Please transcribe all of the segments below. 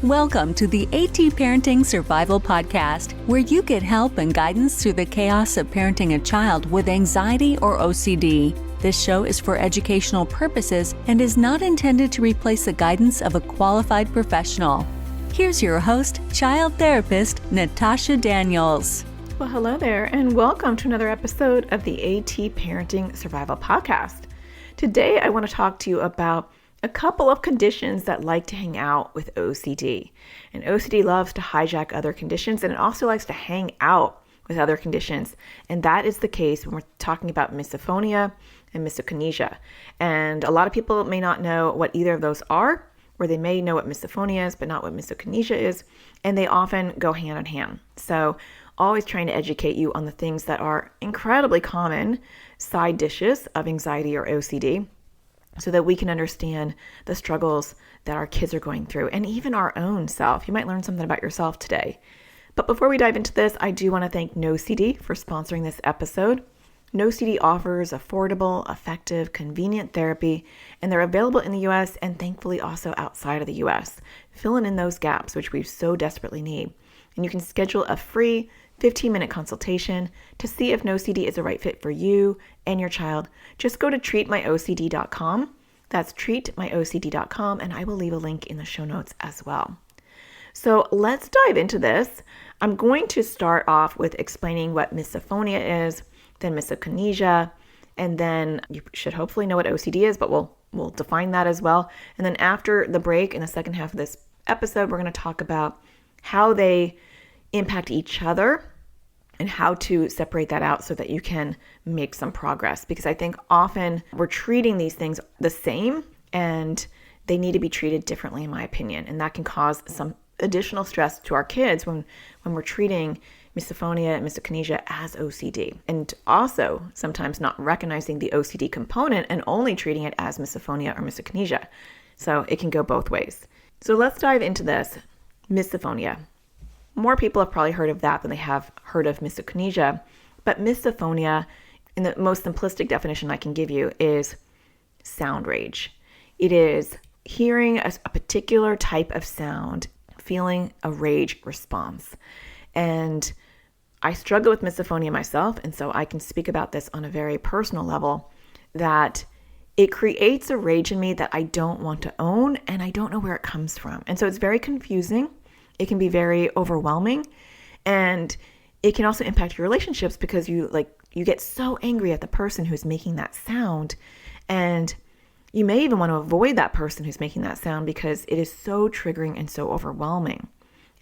Welcome to the AT Parenting Survival Podcast, where you get help and guidance through the chaos of parenting a child with anxiety or OCD. This show is for educational purposes and is not intended to replace the guidance of a qualified professional. Here's your host, child therapist, Natasha Daniels. Well, hello there, and welcome to another episode of the AT Parenting Survival Podcast. Today, I want to talk to you about a couple of conditions that like to hang out with OCD. And OCD loves to hijack other conditions, and it also likes to hang out with other conditions. And that is the case when we're talking about misophonia and misokinesia. And a lot of people may not know what either of those are, or they may know what misophonia is, but not what misokinesia is. And they often go hand in hand. So always trying to educate you on the things that are incredibly common side dishes of anxiety or OCD, so that we can understand the struggles that our kids are going through and even our own self. You might learn something about yourself today. But before we dive into this, I do want to thank NoCD for sponsoring this episode. NoCD offers affordable, effective, convenient therapy, and they're available in the US and thankfully also outside of the US, filling in those gaps which we so desperately need. And you can schedule a free 15-minute consultation to see if NoCD is the right fit for you and your child. Just go to treatmyocd.com. That's treatmyocd.com, and I will leave a link in the show notes as well. So let's dive into this. I'm going to start off with explaining what misophonia is, then misokinesia, and then you should hopefully know what OCD is, but we'll define that as well. And then after the break, in the second half of this episode, we're going to talk about how they impact each other and how to separate that out so that you can make some progress. Because I think often we're treating these things the same and they need to be treated differently, in my opinion. And that can cause some additional stress to our kids when we're treating misophonia and misokinesia as OCD. And also sometimes not recognizing the OCD component and only treating it as misophonia or misokinesia. So it can go both ways. So let's dive into this. Misophonia. More people have probably heard of that than they have heard of misokinesia, but misophonia, in the most simplistic definition I can give you, is sound rage. It is hearing a particular type of sound, feeling a rage response. And I struggle with misophonia myself, and so I can speak about this on a very personal level, that it creates a rage in me that I don't want to own, and I don't know where it comes from. And so it's very confusing. It can be very overwhelming, and it can also impact your relationships because you get so angry at the person who's making that sound, and you may even want to avoid that person who's making that sound because it is so triggering and so overwhelming.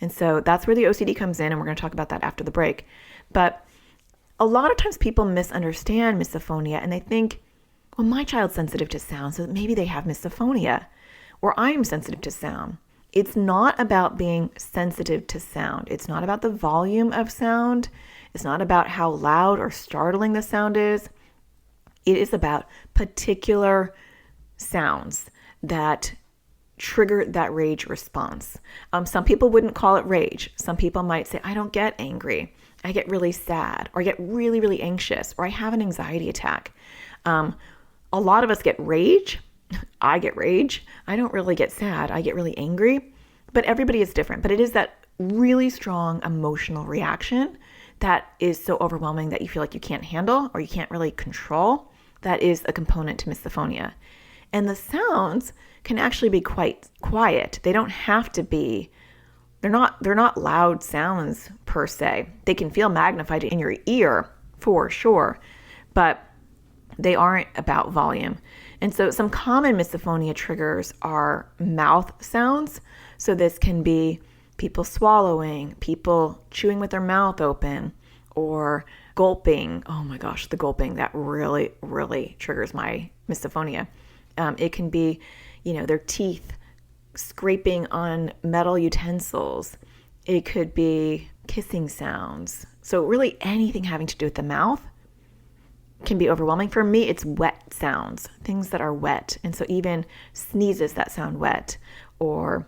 And so that's where the OCD comes in, and we're going to talk about that after the break. But a lot of times people misunderstand misophonia, and they think, well, my child's sensitive to sound, so maybe they have misophonia, or I'm sensitive to sound. It's not about being sensitive to sound. It's not about the volume of sound. It's not about how loud or startling the sound is. It is about particular sounds that trigger that rage response. Some people wouldn't call it rage. Some people might say, I don't get angry. I get really sad, or I get really, really anxious, or I have an anxiety attack. A lot of us get rage. I get rage. I don't really get sad. I get really angry, but everybody is different. But it is that really strong emotional reaction that is so overwhelming that you feel like you can't handle or you can't really control. That is a component to misophonia. And the sounds can actually be quite quiet. They don't have to be, they're not loud sounds per se. They can feel magnified in your ear for sure, but they aren't about volume. And so some common misophonia triggers are mouth sounds. So this can be people swallowing, people chewing with their mouth open, or gulping. Oh my gosh, the gulping, that really, really triggers my misophonia. It can be, their teeth scraping on metal utensils. It could be kissing sounds. So really anything having to do with the mouth can be overwhelming. For me, it's wet sounds, things that are wet. And so even sneezes that sound wet, or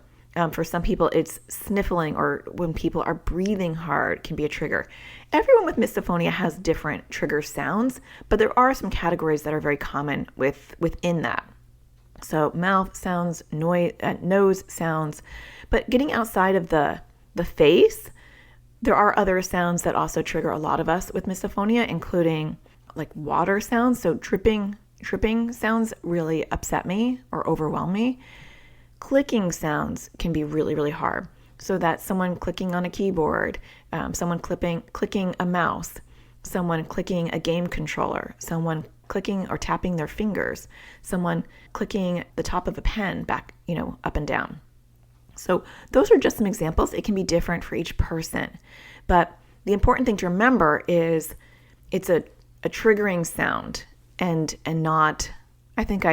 for some people, it's sniffling, or when people are breathing hard can be a trigger. Everyone with misophonia has different trigger sounds, but there are some categories that are very common within that. So mouth sounds, nose sounds, but getting outside of the face, there are other sounds that also trigger a lot of us with misophonia, including like water sounds. So dripping sounds really upset me or overwhelm me. Clicking sounds can be really, really hard. So that's someone clicking on a keyboard, someone clicking a mouse, someone clicking a game controller, someone clicking or tapping their fingers, someone clicking the top of a pen back, up and down. So those are just some examples. It can be different for each person. But the important thing to remember is it's a triggering sound and not, I think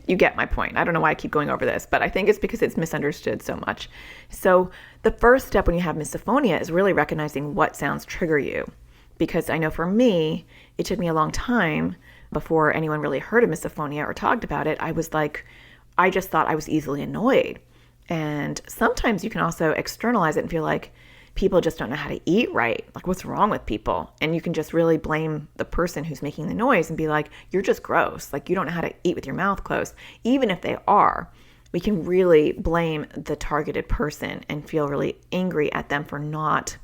you get my point. I don't know why I keep going over this, but I think it's because it's misunderstood so much. So the first step when you have misophonia is really recognizing what sounds trigger you. Because I know for me, it took me a long time before anyone really heard of misophonia or talked about it. I just thought I was easily annoyed. And sometimes you can also externalize it and feel like people just don't know how to eat right. Like, what's wrong with people? And you can just really blame the person who's making the noise and be like, you're just gross. Like, you don't know how to eat with your mouth closed. Even if they are, we can really blame the targeted person and feel really angry at them for not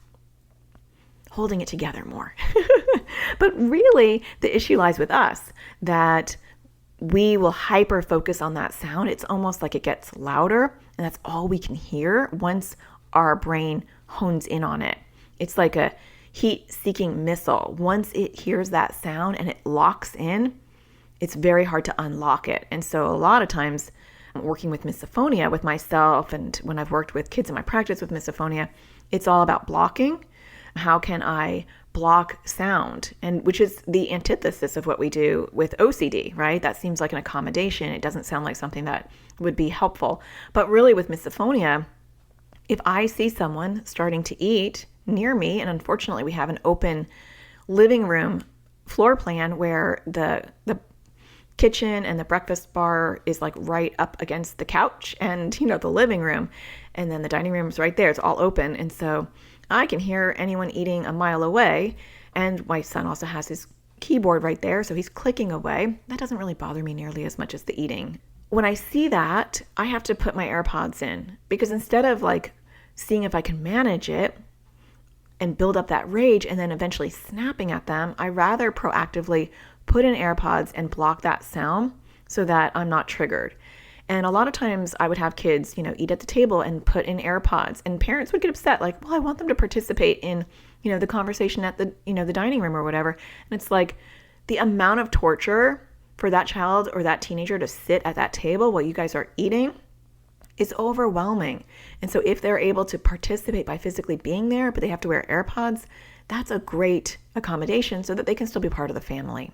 holding it together more. But really, the issue lies with us, that we will hyper focus on that sound. It's almost like it gets louder, and that's all we can hear once our brain hones in on it. It's like a heat-seeking missile. Once it hears that sound and it locks in, it's very hard to unlock it. And so a lot of times, working with misophonia with myself, and when I've worked with kids in my practice with misophonia, it's all about blocking. How can I block sound? And which is the antithesis of what we do with OCD, right? That seems like an accommodation. It doesn't sound like something that would be helpful. But really with misophonia, if I see someone starting to eat near me, and unfortunately we have an open living room floor plan where the kitchen and the breakfast bar is like right up against the couch and, the living room, and then the dining room is right there. It's all open. And so I can hear anyone eating a mile away, and my son also has his keyboard right there, so he's clicking away. That doesn't really bother me nearly as much as the eating. When I see that, I have to put my AirPods in, because instead of like seeing if I can manage it and build up that rage and then eventually snapping at them, I rather proactively put in AirPods and block that sound so that I'm not triggered. And a lot of times I would have kids, eat at the table and put in AirPods, and parents would get upset, like, well, I want them to participate in, the conversation at the, the dining room or whatever. And it's like the amount of torture for that child or that teenager to sit at that table while you guys are eating is overwhelming. And so if they're able to participate by physically being there, but they have to wear AirPods, that's a great accommodation so that they can still be part of the family.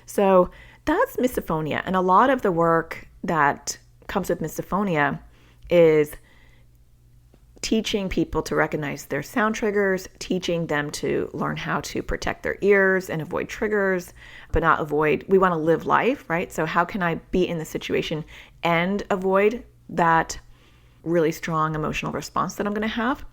So that's misophonia. And a lot of the work that comes with misophonia is teaching people to recognize their sound triggers, teaching them to learn how to protect their ears and avoid triggers, but not avoid. We want to live life, right? So how can I be in the situation and avoid that really strong emotional response that I'm going to have?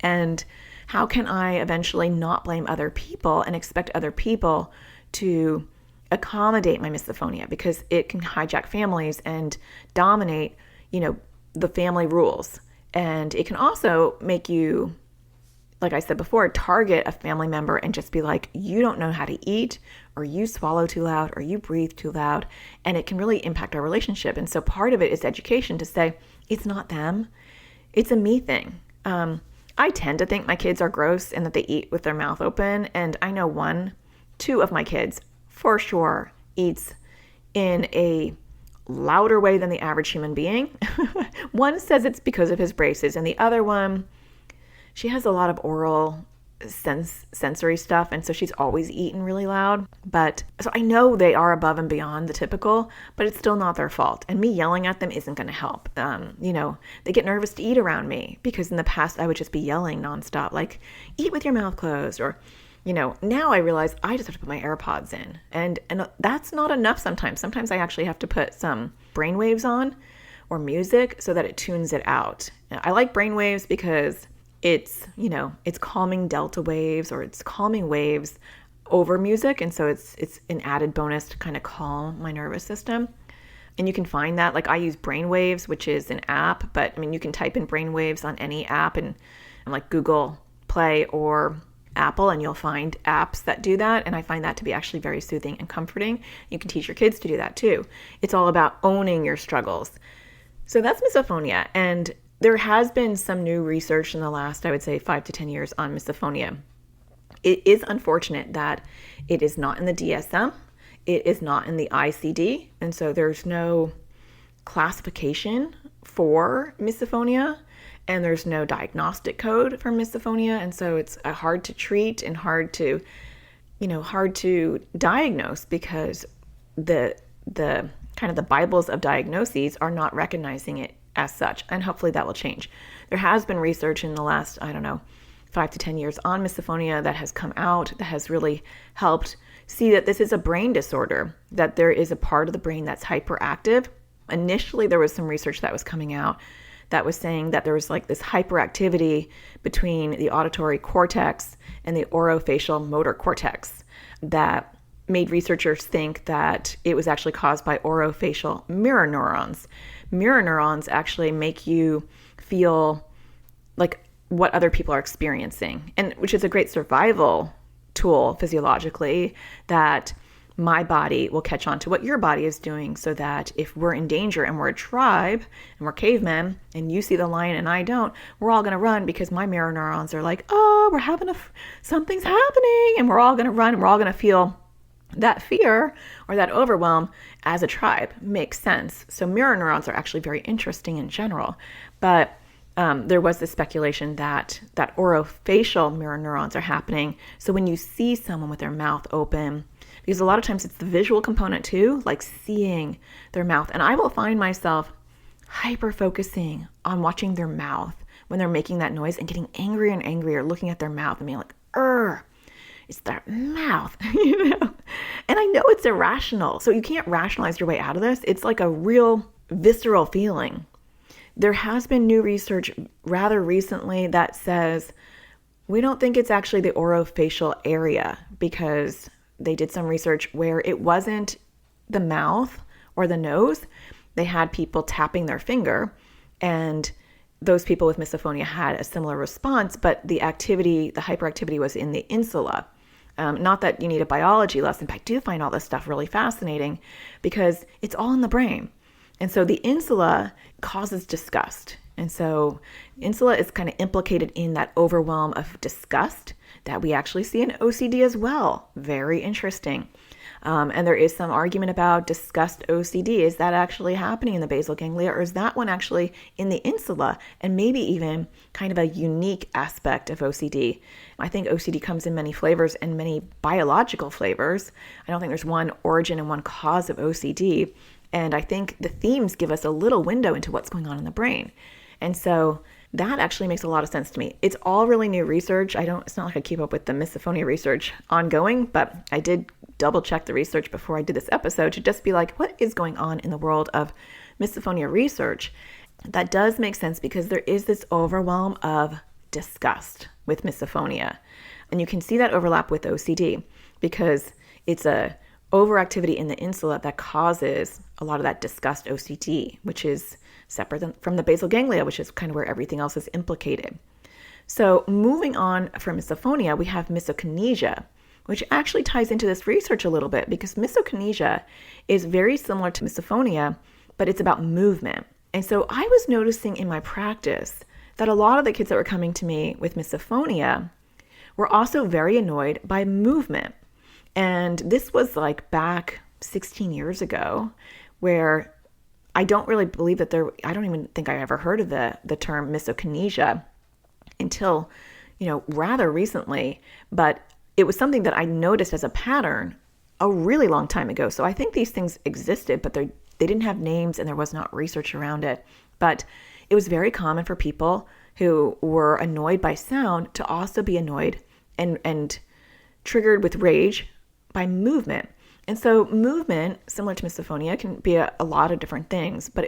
And how can I eventually not blame other people and expect other people to accommodate my misophonia, because it can hijack families and dominate, the family rules. And it can also make you, like I said before, target a family member and just be like, you don't know how to eat, or you swallow too loud, or you breathe too loud. And it can really impact our relationship. And so part of it is education to say, it's not them, it's a me thing. I tend to think my kids are gross and that they eat with their mouth open. And I know two of my kids for sure eats in a louder way than the average human being. One says it's because of his braces, and the other one, she has a lot of oral sensory stuff, and so she's always eaten really loud. But so I know they are above and beyond the typical, but it's still not their fault. And me yelling at them isn't going to help. They get nervous to eat around me, because in the past I would just be yelling nonstop, like, eat with your mouth closed, or now I realize I just have to put my AirPods in, and that's not enough sometimes. Sometimes I actually have to put some brainwaves on or music so that it tunes it out. I like brainwaves because it's calming delta waves, or it's calming waves over music, and so it's an added bonus to kind of calm my nervous system. And you can find that, like I use Brainwaves, which is an app, but I mean, you can type in Brainwaves on any app and like Google Play or Apple, and you'll find apps that do that. And I find that to be actually very soothing and comforting. You can teach your kids to do that too. It's all about owning your struggles. So that's misophonia. And there has been some new research in the last, I would say, 5 to 10 years on misophonia. It is unfortunate that it is not in the DSM. It is not in the ICD. And so there's no classification for misophonia, and there's no diagnostic code for misophonia. And so it's hard to treat and hard to diagnose, because the kind of the Bibles of diagnoses are not recognizing it as such. And hopefully that will change. There has been research in the last, 5 to 10 years on misophonia that has come out that has really helped see that this is a brain disorder, that there is a part of the brain that's hyperactive. Initially, there was some research that was coming out that was saying that there was like this hyperactivity between the auditory cortex and the orofacial motor cortex that made researchers think that it was actually caused by orofacial mirror neurons. Mirror neurons actually make you feel like what other people are experiencing, and which is a great survival tool physiologically, that my body will catch on to what your body is doing, so that if we're in danger and we're a tribe and we're cavemen and you see the lion and I don't, we're all going to run, because my mirror neurons are like, oh, we're having something's happening, and we're all going to run and we're all going to feel that fear or that overwhelm as a tribe. Makes sense. So mirror neurons are actually very interesting in general, but there was this speculation that orofacial mirror neurons are happening. So when you see someone with their mouth open, because a lot of times it's the visual component too, like seeing their mouth. And I will find myself hyper focusing on watching their mouth when they're making that noise and getting angrier and angrier, looking at their mouth and being like, it's that mouth, And I know it's irrational. So you can't rationalize your way out of this. It's like a real visceral feeling. There has been new research rather recently that says we don't think it's actually the orofacial area, because they did some research where it wasn't the mouth or the nose. They had people tapping their finger, and those people with misophonia had a similar response, but the hyperactivity was in the insula. Not that you need a biology lesson, but I do find all this stuff really fascinating because it's all in the brain. And so the insula causes disgust. And so insula is kind of implicated in that overwhelm of disgust that we actually see in OCD as well. Very interesting. And there is some argument about disgust OCD. Is that actually happening in the basal ganglia, or is that one actually in the insula, and maybe even kind of a unique aspect of OCD? I think OCD comes in many flavors and many biological flavors. I don't think there's one origin and one cause of OCD. And I think the themes give us a little window into what's going on in the brain. And so that actually makes a lot of sense to me. It's all really new research. It's not like I keep up with the misophonia research ongoing, but I did double check the research before I did this episode to just be like, what is going on in the world of misophonia research? That does make sense, because there is this overwhelm of disgust with misophonia. And you can see that overlap with OCD, because it's a overactivity in the insula that causes a lot of that disgust OCD, which is separate from the basal ganglia, which is kind of where everything else is implicated. So moving on from misophonia, we have misokinesia, which actually ties into this research a little bit, because misokinesia is very similar to misophonia, but it's about movement. And so I was noticing in my practice that a lot of the kids that were coming to me with misophonia were also very annoyed by movement. And this was like back 16 years ago, where I don't really believe that I don't even think I ever heard of the term misokinesia until, rather recently. But it was something that I noticed as a pattern a really long time ago. So I think these things existed, but they didn't have names and there was not research around it. But it was very common for people who were annoyed by sound to also be annoyed and triggered with rage by movement. And so movement, similar to misophonia, can be a lot of different things, but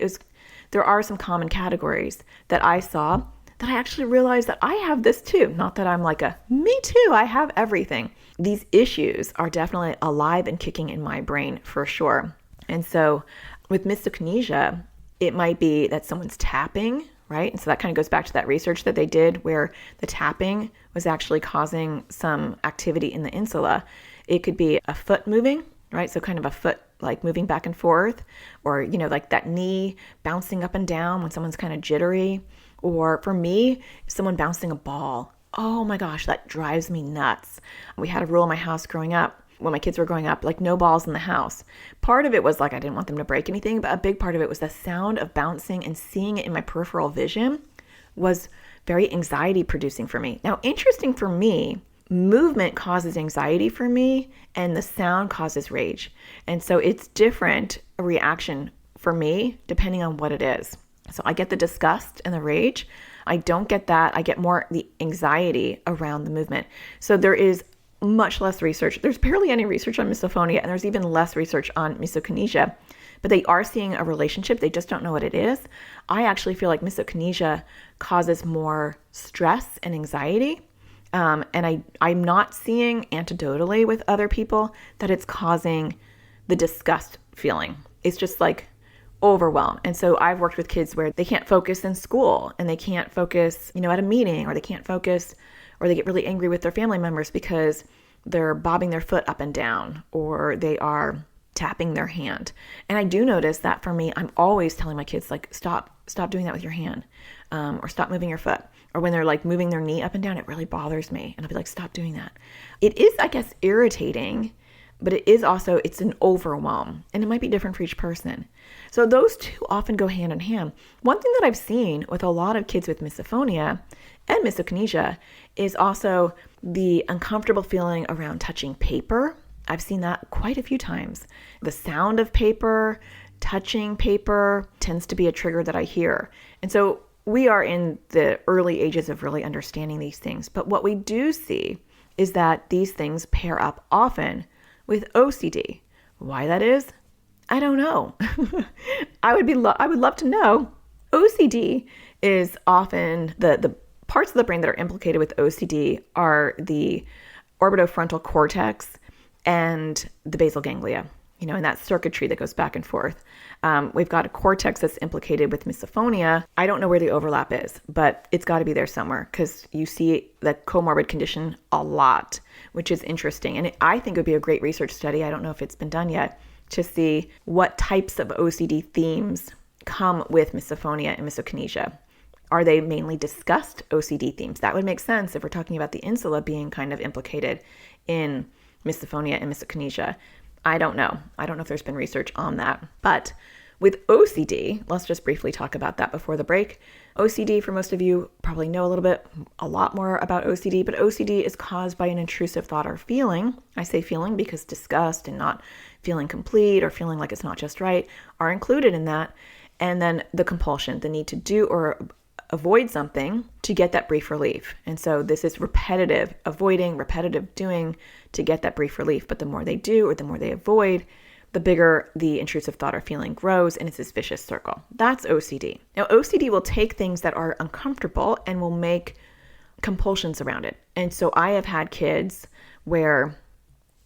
there are some common categories that I saw that I actually realized that I have this too. Not that I'm like me too, I have everything. These issues are definitely alive and kicking in my brain for sure. And so With misokinesia, it might be that someone's tapping, right? And so that kind of goes back to that research that they did where the tapping was actually causing some activity in the insula. It could be a foot moving, right? So kind of a foot like moving back and forth, or, like that knee bouncing up and down when someone's kind of jittery. Or for me, someone bouncing a ball. Oh my gosh, that drives me nuts. We had a rule in my house growing up, when my kids were growing up, like no balls in the house. Part of it was like I didn't want them to break anything, but a big part of it was the sound of bouncing and seeing it in my peripheral vision was very anxiety producing for me. Now, interesting for me, movement causes anxiety for me and the sound causes rage. And so it's different a reaction for me depending on what it is. So I get the disgust and the rage. I don't get that. I get more the anxiety around the movement. So there is much less research. There's barely any research on misophonia, and there's even less research on misokinesia, but they are seeing a relationship. They just don't know what it is. I actually feel like misokinesia causes more stress and anxiety. And I'm not seeing anecdotally with other people that it's causing the disgust feeling. It's just like overwhelm. And so I've worked with kids where they can't focus in school and they can't focus, at a meeting, or they can't focus, or they get really angry with their family members because they're bobbing their foot up and down, or they are tapping their hand. And I do notice that for me, I'm always telling my kids, like, stop doing that with your hand, or stop moving your foot. Or when they're like moving their knee up and down, it really bothers me. And I'll be like, stop doing that. It is, I guess, irritating, but it is also, it's an overwhelm, and it might be different for each person. So those two often go hand in hand. One thing that I've seen with a lot of kids with misophonia and misokinesia is also the uncomfortable feeling around touching paper. I've seen that quite a few times. The sound of paper, touching paper tends to be a trigger that I hear. And so we are in the early ages of really understanding these things. But what we do see is that these things pair up often with OCD. Why that is, I don't know. I would love to know. OCD is often the parts of the brain that are implicated with OCD are the orbitofrontal cortex and the basal ganglia, and that circuitry that goes back and forth. We've got a cortex that's implicated with misophonia. I don't know where the overlap is, but it's got to be there somewhere because you see the comorbid condition a lot, which is interesting. And I think it would be a great research study. I don't know if it's been done yet, to see what types of OCD themes come with misophonia and misokinesia. Are they mainly discussed OCD themes? That would make sense if we're talking about the insula being kind of implicated in misophonia and misokinesia. I don't know. I don't know if there's been research on that. But with OCD, let's just briefly talk about that before the break. OCD, for most of you, probably know a lot more about OCD, but OCD is caused by an intrusive thought or feeling. I say feeling because disgust and not feeling complete or feeling like it's not just right are included in that. And then the compulsion, the need to do or avoid something to get that brief relief. And so this is repetitive avoiding, repetitive doing to get that brief relief. But the more they do or the more they avoid, the bigger the intrusive thought or feeling grows, and it's this vicious circle. That's OCD. Now, OCD will take things that are uncomfortable and will make compulsions around it. And so I have had kids where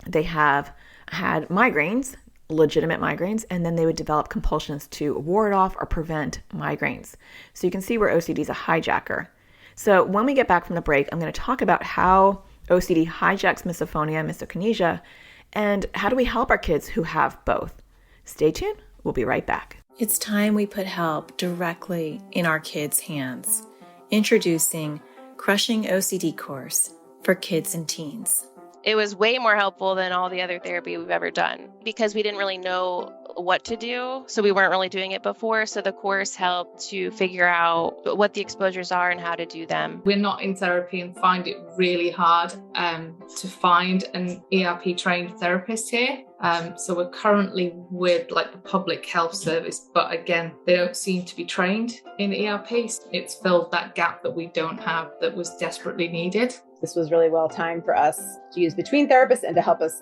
they have had migraines, legitimate migraines, and then they would develop compulsions to ward off or prevent migraines. So you can see where OCD is a hijacker. So when we get back from the break, I'm going to talk about how OCD hijacks misophonia and misokinesia, and how do we help our kids who have both. Stay tuned. We'll be right back. It's time we put help directly in our kids' hands. Introducing Crushing OCD course for kids and teens. It was way more helpful than all the other therapy we've ever done because we didn't really know what to do. So we weren't really doing it before. So the course helped to figure out what the exposures are and how to do them. We're not in therapy and find it really hard to find an ERP trained therapist here. So we're currently with the public health service, but again, they don't seem to be trained in ERP. It's filled that gap that we don't have that was desperately needed. This was really well timed for us to use between therapists and to help us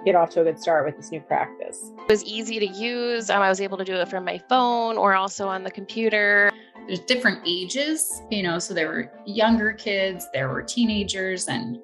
get off to a good start with this new practice. It was easy to use. I was able to do it from my phone or also on the computer. there's different ages, so there were younger kids, there were teenagers. And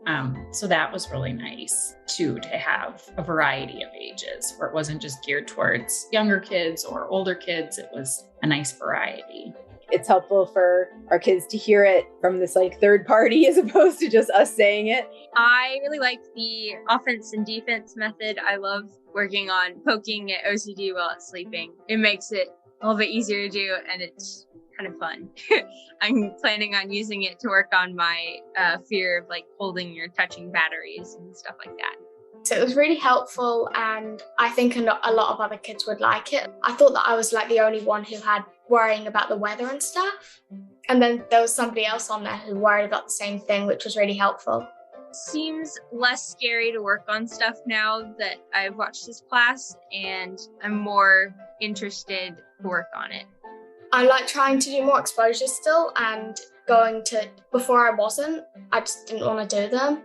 so that was really nice too, to have a variety of ages where it wasn't just geared towards younger kids or older kids. It was a nice variety. It's helpful for our kids to hear it from this like third party as opposed to just us saying it. I really like the offense and defense method. I love working on poking at OCD while it's sleeping. It makes it a little bit easier to do, and it's kind of fun. I'm planning on using it to work on my fear of like holding or touching batteries and stuff like that. So it was really helpful, and I think a lot of other kids would like it. I thought that I was like the only one who had worrying about the weather and stuff. And then there was somebody else on there who worried about the same thing, which was really helpful. Seems less scary to work on stuff now that I've watched this class, and I'm more interested to work on it. I like trying to do more exposures still, and before I wasn't, I just didn't want to do them.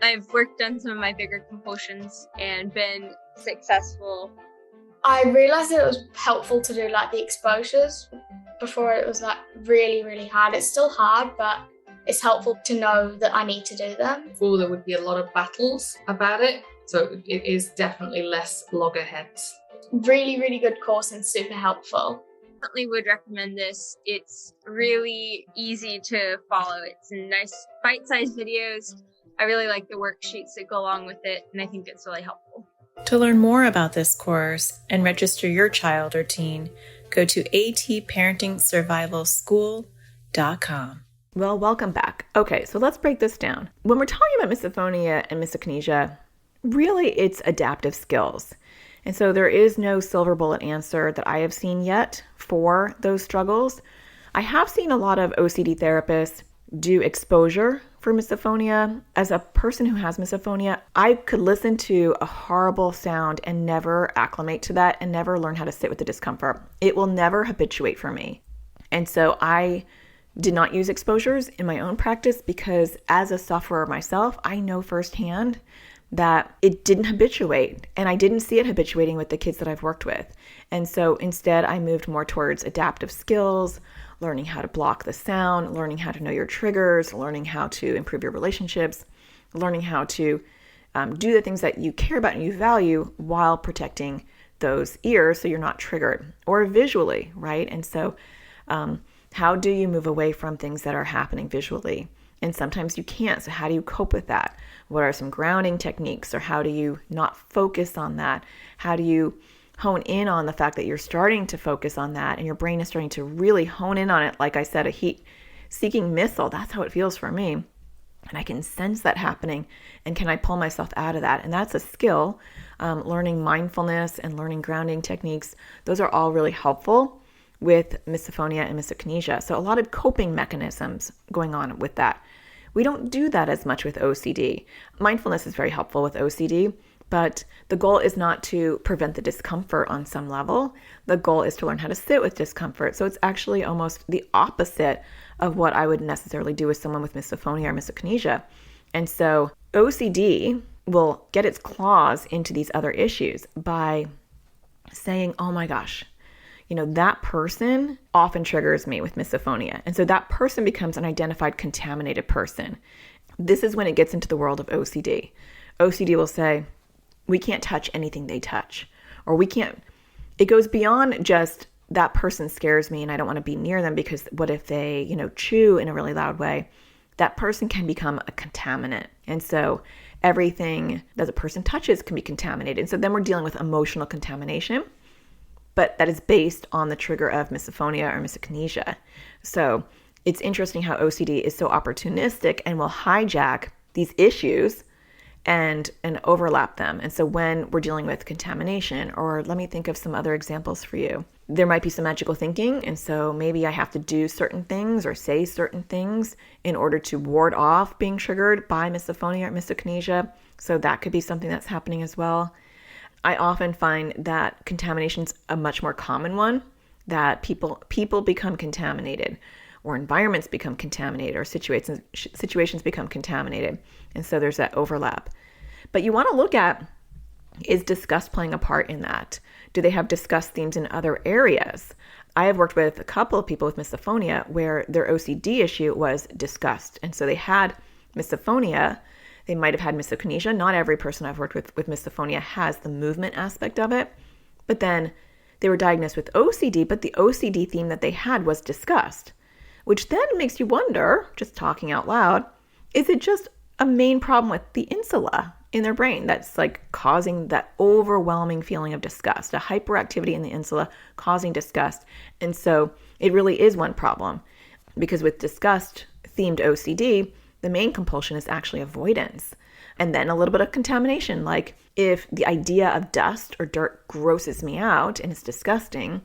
I've worked on some of my bigger compulsions and been successful. I realized that it was helpful to do like the exposures. Before it was like really, really hard. It's still hard, but it's helpful to know that I need to do them. Before there would be a lot of battles about it. So it is definitely less loggerheads. Really, really good course and super helpful. Definitely would recommend this. It's really easy to follow. It's nice bite-sized videos. I really like the worksheets that go along with it, and I think it's really helpful. To learn more about this course and register your child or teen, go to atparentingsurvivalschool.com. Well, welcome back. Okay, so let's break this down. When we're talking about misophonia and misokinesia, really it's adaptive skills. And so there is no silver bullet answer that I have seen yet for those struggles. I have seen a lot of OCD therapists do exposure for misophonia. As a person who has misophonia, I could listen to a horrible sound and never acclimate to that and never learn how to sit with the discomfort. It will never habituate for me. And so I did not use exposures in my own practice because as a sufferer myself, I know firsthand that it didn't habituate, and I didn't see it habituating with the kids that I've worked with. And so instead I moved more towards adaptive skills, learning how to block the sound, learning how to know your triggers, learning how to improve your relationships, learning how to do the things that you care about and you value while protecting those ears so you're not triggered, or visually, right? And so how do you move away from things that are happening visually? And sometimes you can't. So how do you cope with that? What are some grounding techniques, or how do you not focus on that? How do you hone in on the fact that you're starting to focus on that and your brain is starting to really hone in on it? Like I said, a heat-seeking missile, that's how it feels for me. And I can sense that happening. And can I pull myself out of that? And that's a skill. Learning mindfulness and learning grounding techniques, those are all really helpful with misophonia and misokinesia. So a lot of coping mechanisms going on with that. We don't do that as much with OCD. Mindfulness is very helpful with OCD, but the goal is not to prevent the discomfort on some level. The goal is to learn how to sit with discomfort. So it's actually almost the opposite of what I would necessarily do with someone with misophonia or misokinesia. And so OCD will get its claws into these other issues by saying, oh my gosh, that person often triggers me with misophonia. And so that person becomes an identified contaminated person. This is when it gets into the world of OCD. OCD will say, we can't touch anything they touch, or it goes beyond just that person scares me and I don't want to be near them because what if they, chew in a really loud way? That person can become a contaminant. And so everything that the person touches can be contaminated. And so then we're dealing with emotional contamination, but that is based on the trigger of misophonia or misokinesia. So it's interesting how OCD is so opportunistic and will hijack these issues and overlap them. And so when we're dealing with contamination, or let me think of some other examples for you. There might be some magical thinking, and so maybe I have to do certain things or say certain things in order to ward off being triggered by misophonia or misokinesia. So that could be something that's happening as well. I often find that contamination's a much more common one, that people become contaminated, or environments become contaminated, or situations become contaminated. And so there's that overlap. But you want to look at, is disgust playing a part in that? Do they have disgust themes in other areas? I have worked with a couple of people with misophonia where their OCD issue was disgust. And so they had misophonia. They might have had misokinesia. Not every person I've worked with misophonia has the movement aspect of it. But then they were diagnosed with OCD, but the OCD theme that they had was disgust, which then makes you wonder, just talking out loud, is it just a main problem with the insula in their brain that's like causing that overwhelming feeling of disgust, a hyperactivity in the insula causing disgust? And so it really is one problem, because with disgust themed OCD, the main compulsion is actually avoidance. And then a little bit of contamination. Like if the idea of dust or dirt grosses me out and it's disgusting,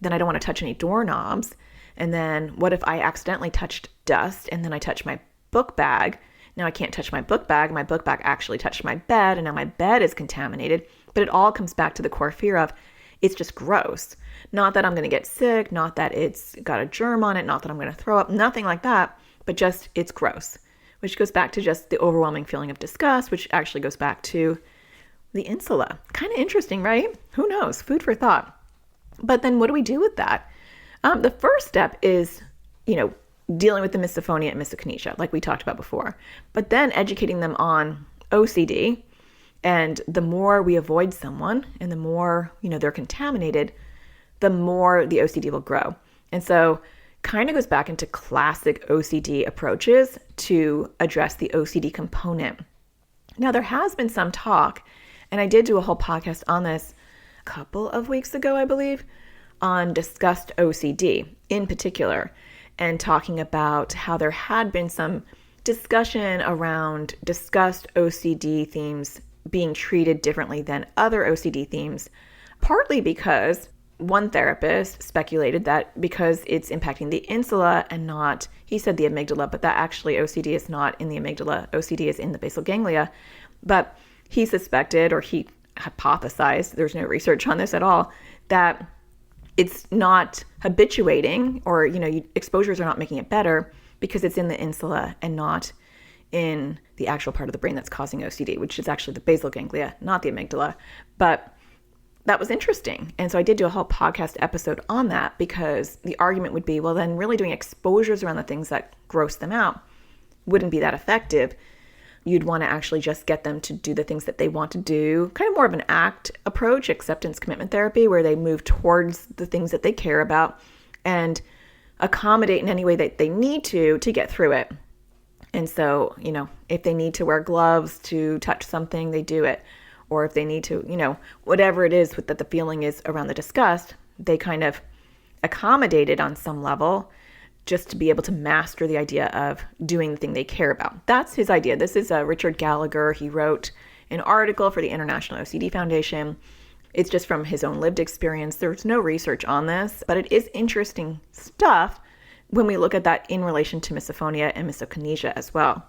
then I don't want to touch any doorknobs. And then what if I accidentally touched dust and then I touch my book bag? Now I can't touch my book bag. My book bag actually touched my bed, and now my bed is contaminated. But it all comes back to the core fear of it's just gross. Not that I'm going to get sick, not that it's got a germ on it, not that I'm going to throw up, nothing like that, but just it's gross, which goes back to just the overwhelming feeling of disgust, which actually goes back to the insula. Kind of interesting, right? Who knows? Food for thought. But then what do we do with that? The first step is, dealing with the misophonia and misokinesia, like we talked about before, but then educating them on OCD. And the more we avoid someone and the more, they're contaminated, the more the OCD will grow. And so kind of goes back into classic OCD approaches to address the OCD component. Now, there has been some talk, and I did do a whole podcast on this a couple of weeks ago, I believe, on disgust OCD in particular, and talking about how there had been some discussion around disgust OCD themes being treated differently than other OCD themes, partly because one therapist speculated that because it's impacting the insula and not, he said the amygdala, but that actually OCD is not in the amygdala. OCD is in the basal ganglia. But he suspected, or he hypothesized, there's no research on this at all, that it's not habituating, or, exposures are not making it better because it's in the insula and not in the actual part of the brain that's causing OCD, which is actually the basal ganglia, not the amygdala. But that was interesting. And so I did do a whole podcast episode on that, because the argument would be, well, then really doing exposures around the things that gross them out wouldn't be that effective. You'd want to actually just get them to do the things that they want to do, kind of more of an ACT approach, acceptance commitment therapy, where they move towards the things that they care about and accommodate in any way that they need to get through it. And so, if they need to wear gloves to touch something, they do it. Or if they need to, whatever it is that the feeling is around the disgust, they kind of accommodate it on some level, just to be able to master the idea of doing the thing they care about. That's his idea. This is Richard Gallagher. He wrote an article for the International OCD Foundation. It's just from his own lived experience. There's no research on this, but it is interesting stuff when we look at that in relation to misophonia and misokinesia as well.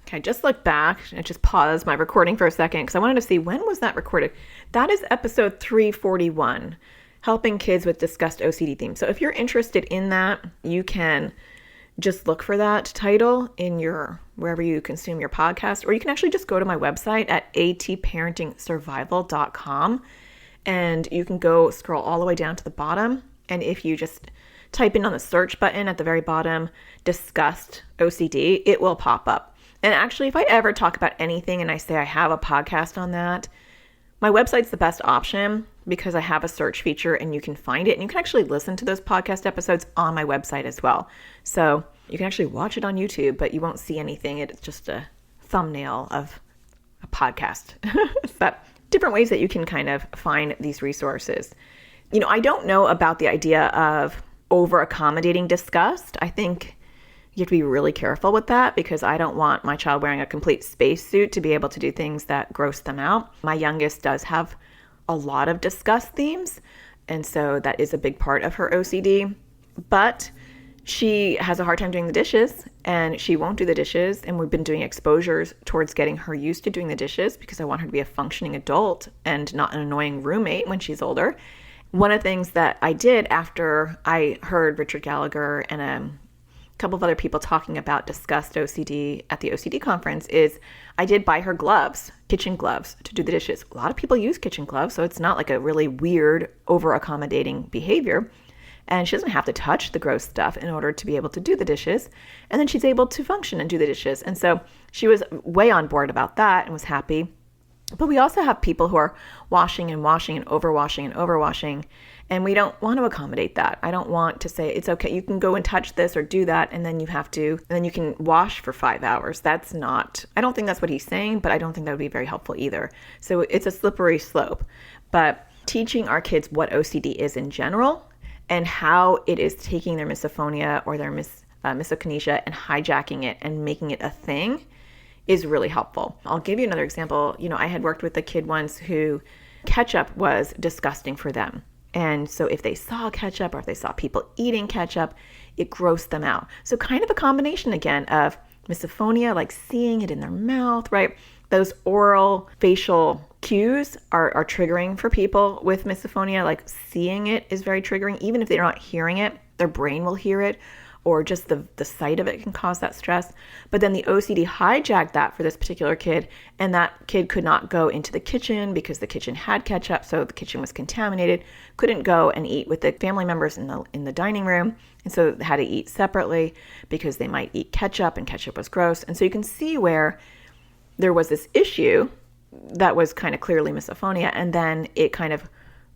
Okay, just look back and just pause my recording for a second, because I wanted to see, when was that recorded? That is episode 341. Helping kids with disgust OCD theme. So if you're interested in that, you can just look for that title in wherever you consume your podcast, or you can actually just go to my website at atparentingsurvival.com, and you can go scroll all the way down to the bottom. And if you just type in on the search button at the very bottom, disgust OCD, it will pop up. And actually, if I ever talk about anything and I say I have a podcast on that, my website's the best option, because I have a search feature and you can find it, and you can actually listen to those podcast episodes on my website as well. So you can actually watch it on YouTube, but you won't see anything. It's just a thumbnail of a podcast. But different ways that you can kind of find these resources. I don't know about the idea of over accommodating disgust. I think you have to be really careful with that, because I don't want my child wearing a complete spacesuit to be able to do things that gross them out. My youngest does have a lot of disgust themes, and so that is a big part of her OCD. But she has a hard time doing the dishes, and she won't do the dishes, and we've been doing exposures towards getting her used to doing the dishes, because I want her to be a functioning adult and not an annoying roommate when she's older. One of the things that I did after I heard Richard Gallagher and a couple of other people talking about disgust OCD at the OCD conference is I did buy her gloves, kitchen gloves, to do the dishes. A lot of people use kitchen gloves, so it's not like a really weird over-accommodating behavior. and she doesn't have to touch the gross stuff in order to be able to do the dishes. And then she's able to function and do the dishes. And so she was way on board about that and was happy. But we also have people who are washing and washing and overwashing, and we don't want to accommodate that. I don't want to say, it's okay, you can go and touch this or do that, and then you can wash for 5 hours. I don't think that's what he's saying, but I don't think that would be very helpful either. So it's a slippery slope. But teaching our kids what OCD is in general and how it is taking their misophonia or their misokinesia and hijacking it and making it a thing is really helpful. I'll give you another example. I had worked with a kid once who ketchup was disgusting for them. And so if they saw ketchup or if they saw people eating ketchup, it grossed them out. So kind of a combination again of misophonia, like seeing it in their mouth, right? Those oral facial cues are triggering for people with misophonia. Like seeing it is very triggering. Even if they're not hearing it, their brain will hear it, or just the sight of it can cause that stress. But then the OCD hijacked that for this particular kid, and that kid could not go into the kitchen because the kitchen had ketchup, so the kitchen was contaminated, couldn't go and eat with the family members in the dining room, and so had to eat separately because they might eat ketchup, and ketchup was gross. And so you can see where there was this issue that was kind of clearly misophonia, and then it kind of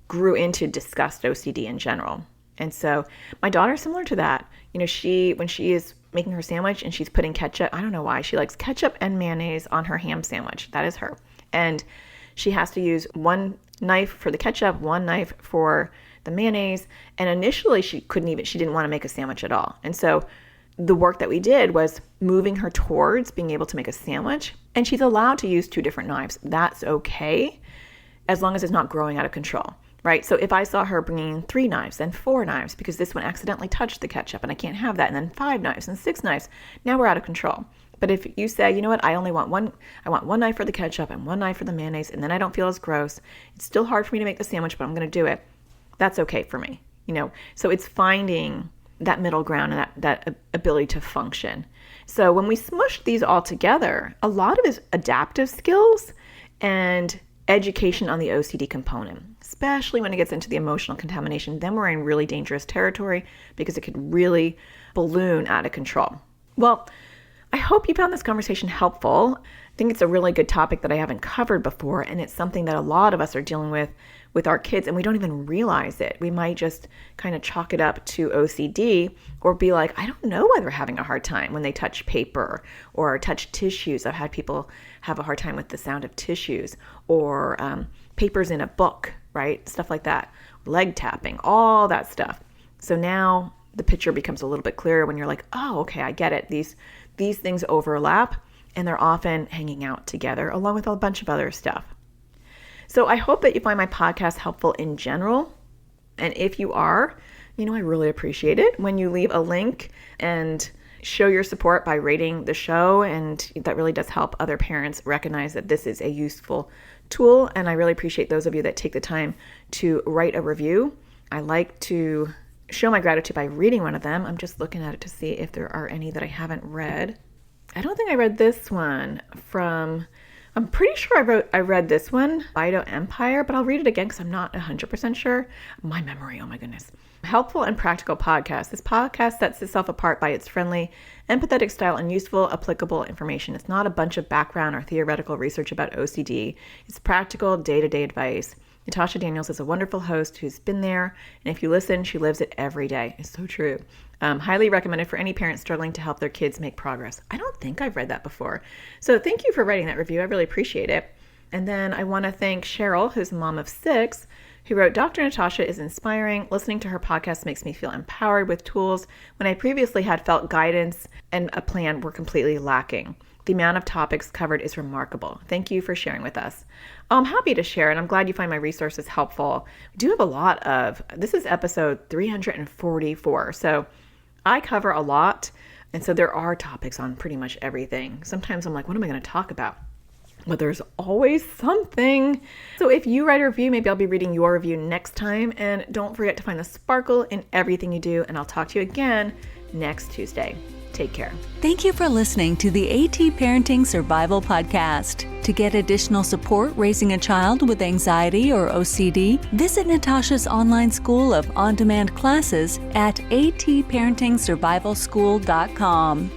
grew into disgust OCD in general. And so my daughter's similar to that. When she is making her sandwich and she's putting ketchup, I don't know why, she likes ketchup and mayonnaise on her ham sandwich. That is her. And she has to use one knife for the ketchup, one knife for the mayonnaise. And initially she didn't want to make a sandwich at all. And so the work that we did was moving her towards being able to make a sandwich. And she's allowed to use 2 different knives. That's okay, as long as it's not growing out of control. Right? So if I saw her bringing 3 knives and 4 knives because this one accidentally touched the ketchup and I can't have that, and then 5 knives and 6 knives, now we're out of control. But if you say, you know what, I want one knife for the ketchup and 1 knife for the mayonnaise, and then I don't feel as gross, it's still hard for me to make the sandwich, but I'm going to do it. That's okay for me. So it's finding that middle ground and that ability to function. So when we smush these all together, a lot of it is adaptive skills and education on the OCD component, especially when it gets into the emotional contamination. Then we're in really dangerous territory because it could really balloon out of control. Well, I hope you found this conversation helpful. I think it's a really good topic that I haven't covered before, and it's something that a lot of us are dealing with our kids, and we don't even realize it. We might just kind of chalk it up to OCD or be like, I don't know why they're having a hard time when they touch paper or touch tissues. I've had people have a hard time with the sound of tissues or papers in a book, right? Stuff like that. Leg tapping, all that stuff. So now the picture becomes a little bit clearer when you're like, oh, okay, I get it. These things overlap, and they're often hanging out together along with a bunch of other stuff. So I hope that you find my podcast helpful in general. And if you are, I really appreciate it when you leave a link and show your support by rating the show. And that really does help other parents recognize that this is a useful tool. And I really appreciate those of you that take the time to write a review. I like to show my gratitude by reading one of them. I'm just looking at it to see if there are any that I haven't read. I don't think I read this one I'm pretty sure I read this one, Fido Empire, but I'll read it again because I'm not 100% sure. My memory, oh my goodness. Helpful and practical podcast. This podcast sets itself apart by its friendly, empathetic style and useful, applicable information. It's not a bunch of background or theoretical research about OCD. It's practical, day-to-day advice. Natasha Daniels is a wonderful host who's been there, and if you listen, she lives it every day. It's so true. Highly recommended for any parent struggling to help their kids make progress. I don't think I've read that before. So thank you for writing that review. I really appreciate it. And then I want to thank Cheryl, who's a mom of 6, who wrote, Dr. Natasha is inspiring. Listening to her podcast makes me feel empowered with tools when I previously had felt guidance and a plan were completely lacking. The amount of topics covered is remarkable. Thank you for sharing with us. I'm happy to share, and I'm glad you find my resources helpful. We do have this is episode 344, so I cover a lot, and so there are topics on pretty much everything. Sometimes I'm like, what am I going to talk about? But there's always something. So if you write a review, maybe I'll be reading your review next time, and don't forget to find the sparkle in everything you do, and I'll talk to you again next Tuesday. Take care. Thank you for listening to the AT Parenting Survival Podcast. To get additional support raising a child with anxiety or OCD, visit Natasha's online school of on-demand classes at atparentingsurvivalschool.com.